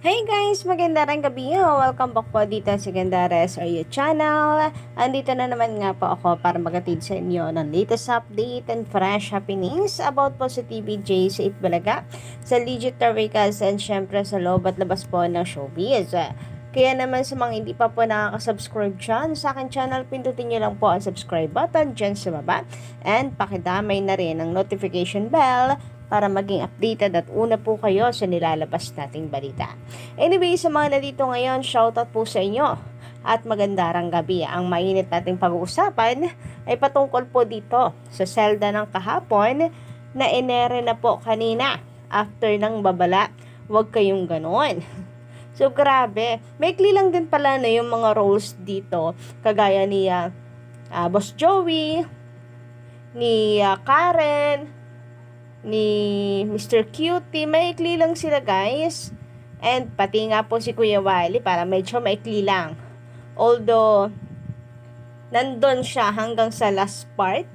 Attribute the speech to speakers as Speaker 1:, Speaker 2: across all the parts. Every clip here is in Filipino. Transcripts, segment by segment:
Speaker 1: Hey guys! Magandang gabi! Welcome back po dito sa Gandares or your channel. Andito na naman nga po ako para magatid sa inyo ng latest update and fresh happenings about po sa TVJ sa Itbulaga, sa legit Taricas and syempre sa loob at labas po ng showbiz. Kaya naman sa mga hindi pa po nakaka-subscribe dyan sa akin channel, pindutin nyo lang po ang subscribe button dyan sa baba and pakidamay na rin ang notification bell para maging updated at una po kayo sa nilalabas nating balita. Anyway, sa mga nandito ngayon, shoutout po sa inyo at magandarang gabi. Ang mainit nating pag-uusapan ay patungkol po dito sa selda ng kahapon na inere na po kanina after ng babala. Huwag kayong ganon. So, grabe. Maikli lang din pala na yung mga roles dito. Kagaya ni Boss Joey, ni Karen, ni Mr. Cutie. Maikli lang sila, guys. And pati nga po si Kuya Wally, para medyo maikli lang. Although, nandun siya hanggang sa last part.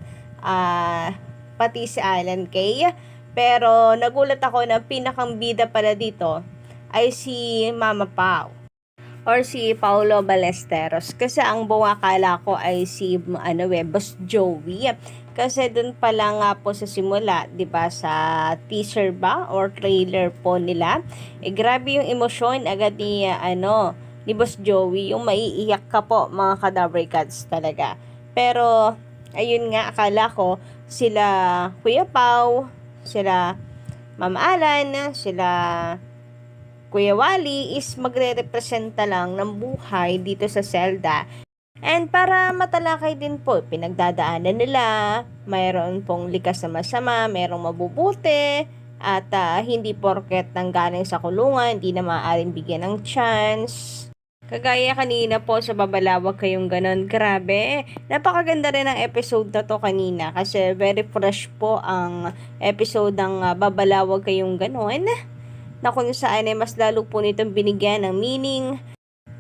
Speaker 1: Pati si Alan Kay. Pero, nagulat ako na pinakang bida pala dito ay si Mama Pao or si Paulo Ballesteros. Kasi ang buong akala ko ay si Boss Joey. Kasi dun pa lang nga po sa simula, 'di ba, sa teaser ba or trailer po nila, grabe yung emosyon agad ni Boss Joey, yung maiiyak ka po mga Kadaver Cats talaga. Pero ayun nga, akala ko sila Kuya Pao, sila Ma'am Alan, sila Kuya Wally is magre-representa lang ng buhay dito sa selda. And para matalakay din po, pinagdadaanan nila, mayroon pong likas na masama, mayroong mabubuti, at hindi porket nanggaling sa kulungan, hindi na maaaring bigyan ng chance. Kagaya kanina po sa Babalawag Kayong Ganon, grabe. Napakaganda rin ang episode na to kanina kasi very fresh po ang episode ng Babalawag Kayong Ganon, na kung saan ay mas lalo po nitong binigyan ng meaning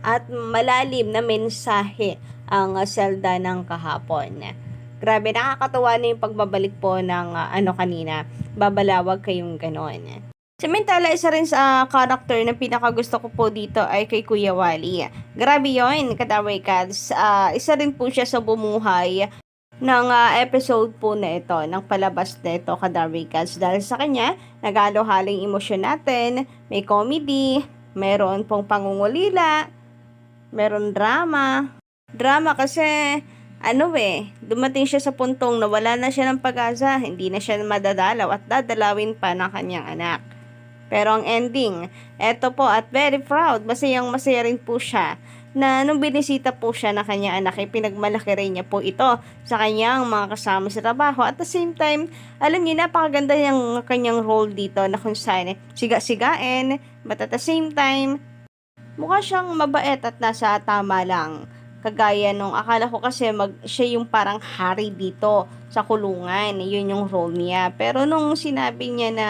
Speaker 1: at malalim na mensahe ang selda ng kahapon. Grabe, nakakatawa na yung pagbabalik po ng kanina, Babalawag Kayong Ganon. Samantala, isa rin sa character na pinakagusto ko po dito ay kay Kuya Wally. Grabe yun, Kadaver Cats. Isa rin po siya sa bumuhay ng episode po na ito, ng palabas na ito, Kadaver Cats. Dahil sa kanya, nagalo-haling emosyon natin, may comedy, meron pong pangungulila, meron drama. Drama kasi, dumating siya sa puntong na wala na siya ng pag-asa, hindi na siya madadalaw at dadalawin pa ng kanyang anak. Pero ang ending, eto po at very proud, masayang masaya rin po siya na nung binisita po siya na kanyang anak, ay pinagmalaki rin niya po ito sa kanyang mga kasama sa trabaho. At the same time, alam niyo, napakaganda yung kanyang role dito na kung saan siga-sigain, but at the same time, mukha siyang mabait at nasa tama lang. Kagaya nung akala ko kasi siya yung parang hari dito sa kulungan. Yun yung role niya. Pero nung sinabi niya na,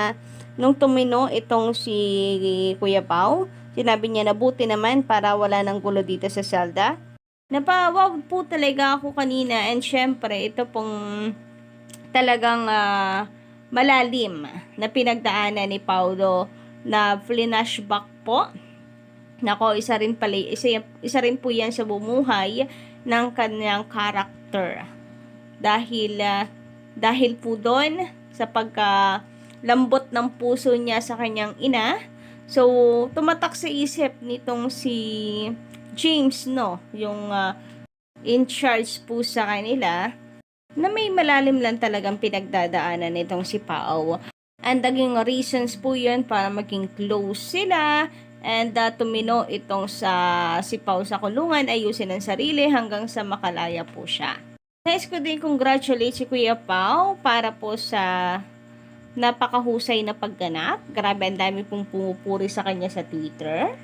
Speaker 1: nung tumino itong si Kuya Pao, sinabi niya na buti naman para wala nang gulo dito sa selda. Napawag po talaga ako kanina, and syempre ito pong talagang malalim na pinagdaanan ni Paulo na flashback po. Nako, isa rin po yan sa bumuhay ng kanyang character. Dahil po doon sa lambot ng puso niya sa kanyang ina. So, tumatak sa isip nitong si James, yung in charge po sa kanila, na may malalim lang talagang pinagdadaanan nitong si Pao. And naging reasons po yun para maging close sila, and tumino itong si Pao sa kulungan, ayusin ang sarili hanggang sa makalaya po siya. Nais ko din congratulate si Kuya Pao para po sa napakahusay na pagganap. Grabe, ang dami pong pumupuri sa kanya sa Twitter.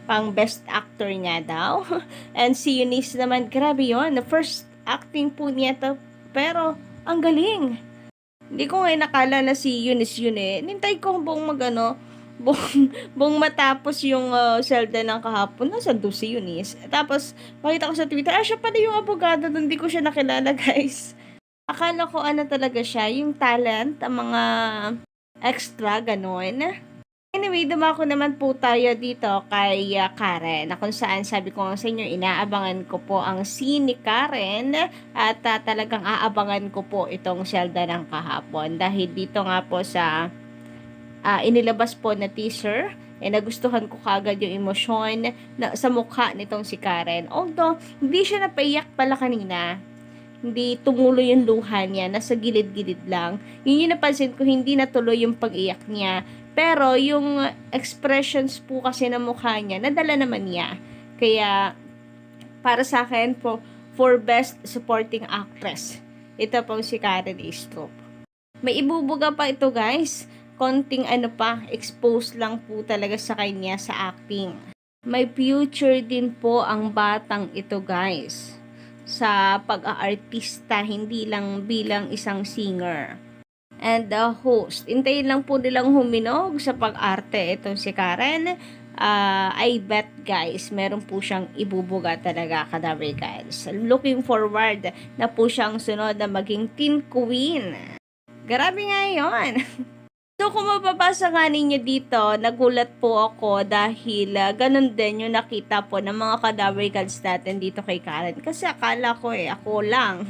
Speaker 1: Pang best actor niya daw. And si Eunice naman, grabe yon, the first acting po niya to, pero ang galing. Hindi ko ngayon nakala na si Eunice yun eh. Nintay ko buong buong matapos yung selda ng kahapon. Nasaan doon si Eunice? Tapos, makita ko sa Twitter, siya pala yung abogado doon. Hindi ko siya nakilala, guys. Akala ko talaga siya, yung talent, ang mga extra, ganon. Anyway, dumako naman po tayo dito kay Karen, na kung saan sabi ko nga sa inyo, inaabangan ko po ang scene ni Karen at talagang aabangan ko po itong Zelda ng kahapon dahil dito nga po sa inilabas po na teaser, nagustuhan ko kagad yung emosyon na, sa mukha nitong si Karen. Although, hindi siya napaiyak pala kanina, hindi tumulo yung luha niya, nasa gilid-gilid lang. Yun yung napansin ko, hindi natuloy yung pag-iyak niya. Pero yung expressions po kasi ng mukha niya, nadala naman niya. Kaya, para sa akin, for Best Supporting Actress, ito pong si Karen Astrup. May ibubuga pa ito, guys. Konting expose lang po talaga sa kanya sa acting. May future din po ang batang ito, guys, sa pag-aartista, hindi lang bilang isang singer and the host. Hintayin lang po nilang huminog sa pag-arte itong si Karen. I bet, guys, meron po siyang ibubuga talaga kadabi, guys. Looking forward na po siyang sunod na maging teen queen. Grabe nga yun. So, kung mababasa nga ninyo dito, nagulat po ako dahil ganun din yung nakita po ng mga Kadaver Gods natin dito kay Karen. Kasi akala ko ako lang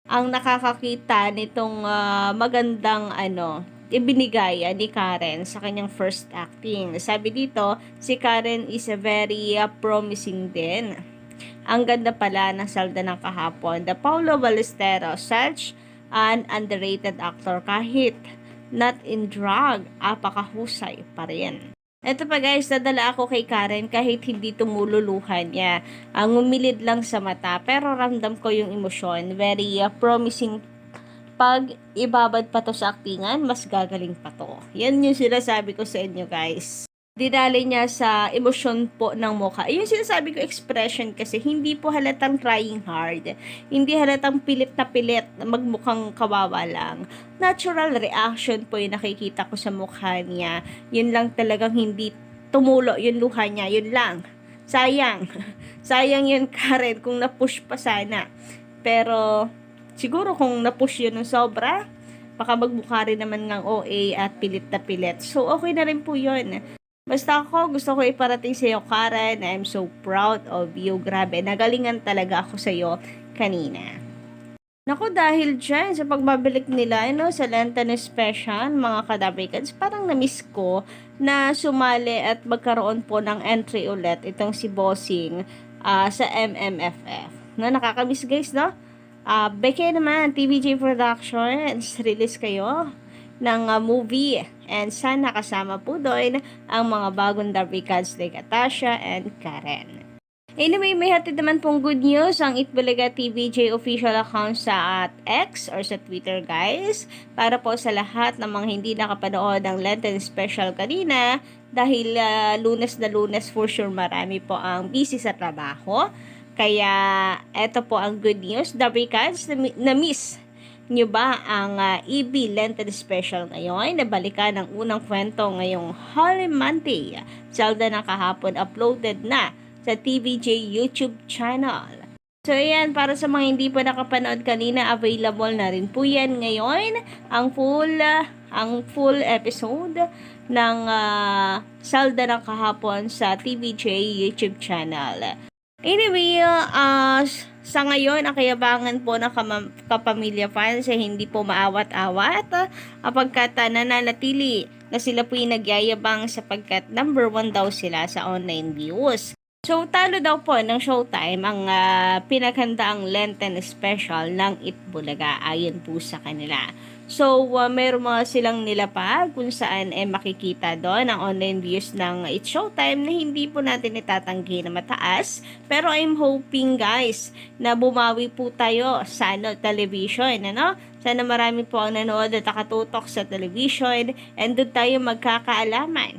Speaker 1: ang nakakakita nitong magandang ibinigay ni Karen sa kanyang first acting. Sabi dito, si Karen is a very promising din. Ang ganda pala ng Zelda ng kahapon. The Paulo Ballesteros, such an underrated actor kahit not in drag, apakahusay pa rin. Ito pa, guys, nadala ako kay Karen kahit hindi tumululuhan niya. Ang umilid lang sa mata, pero ramdam ko yung emosyon. Very promising. Pag ibabad pa to sa aktingan, mas gagaling pa to. Yan yung sinasabi ko sa inyo, guys. Dinali niya sa emosyon po ng mukha. Yung sinasabi ko expression kasi hindi po halatang trying hard. Hindi halatang pilit na magmukhang kawawa lang. Natural reaction po yung nakikita ko sa mukha niya. Yun lang talagang hindi tumulo yung luha niya. Yun lang. Sayang. Sayang yun, Karen, kung napush pa sana. Pero siguro kung napush yun ng sobra, baka magmukha rin naman ng OA at pilit na pilit. So okay na rin po yun. Basta ako, gusto ko iparating sa iyo, Karen, I'm so proud of you. Grabe, nagalingan talaga ako sa iyo kanina. Naku, dahil dyan, sa pagbabalik nila, sa Lenten Special, mga Kadabrikans, parang na-miss ko na sumali at magkaroon po ng entry ulit itong si Bossing sa MMFF. Nakakamiss, guys, no? Beke naman, TVJ Productions, release kayo ng movie. And sana kasama po doon ang mga bagong Dabrikans like Atasha and Karen. Anyway, may hatid naman pong good news ang Itbulaga TVJ official account sa X or sa Twitter, guys. Para po sa lahat ng mga hindi nakapanood ng Lenten Special kanina dahil Lunes na Lunes, for sure marami po ang busy sa trabaho. Kaya eto po ang good news. Dabrikans, na-miss nyo ba ang EB Lenten Special ngayon? Nabalikan ang unang kwento ngayong Holy Monday. Zelda na kahapon, uploaded na sa TVJ YouTube channel. So ayan, para sa mga hindi pa nakapanood kanina, available na rin po yan ngayon ang full episode ng Zelda na kahapon sa TVJ YouTube channel. Anyway, sa ngayon, ang kayabangan po ng kapamilya fans ay hindi po maawat-awat pagkat nananatili na sila po yung nagyayabang sapagkat number 1 daw sila sa online views. So, talo daw po ng Showtime ang pinaghandaang Lenten Special ng Itbulaga ayon po sa kanila. So, meron mga silang nilapag kung saan makikita doon ang online views ng It's Showtime na hindi po natin itatanggi na mataas. Pero I'm hoping, guys, na bumawi po tayo sa television, Sana marami po ang nanood at nakatutok sa television and doon tayo magkakaalaman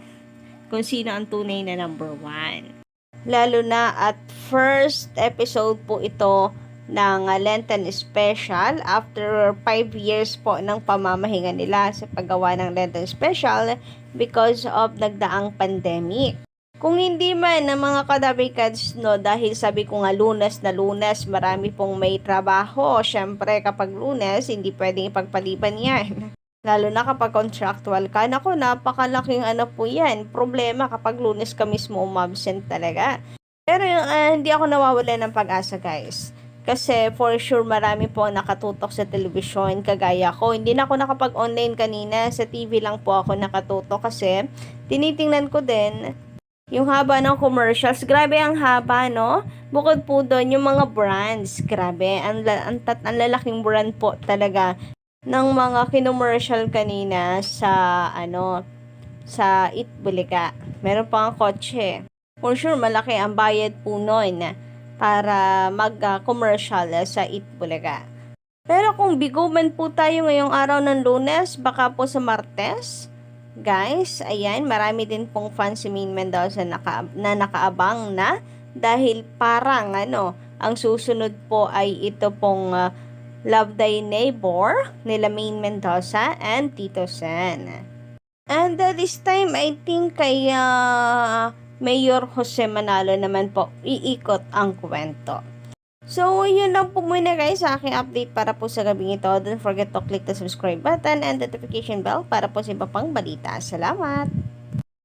Speaker 1: kung sino ang tunay na number 1. Lalo na at first episode po ito ng Lenten Special after 5 years po ng pamamahinga nila sa paggawa ng Lenten Special because of nagdaang pandemic. Kung hindi man ng mga Kadabrikans, dahil sabi ko nga Lunes na Lunes, marami pong may trabaho. Syempre kapag Lunes, hindi pwedeng ipagpaliban yan. Lalo na kapag contractual ka. Naku, napakalaking ano po yan. Problema kapag Lunes ka mismo umabsent talaga. Pero hindi ako nawawala ng pag-asa, guys. Kasi for sure marami po ang nakatutok sa telebisyon kagaya ko. Hindi na ako nakapag-online kanina. Sa TV lang po ako nakatutok kasi tinitingnan ko din yung haba ng commercials. Grabe ang haba, no? Bukod po doon, yung mga brands. Grabe, ang lalaking brand po talaga ng mga kinomercial kanina sa sa Eat Bulaga. Meron pa ang kotse. For sure malaki ang bayad po noon para mag-commercial sa Eat Bulaga. Pero kung biguman po tayo ngayong araw ng Lunes, baka po sa Martes, guys, ayan, marami din pong fans si Maine Mendoza na nakaabang na dahil parang ang susunod po ay ito pong Love Thy Neighbor nila Maine Mendoza and Tito Sen. And this time, I think kay Mayor Jose Manalo naman po iikot ang kwento. So, yun lang po muna guys sa aking update para po sa gabing ito. Don't forget to click the subscribe button and notification bell para po sa iba pang balita. Salamat!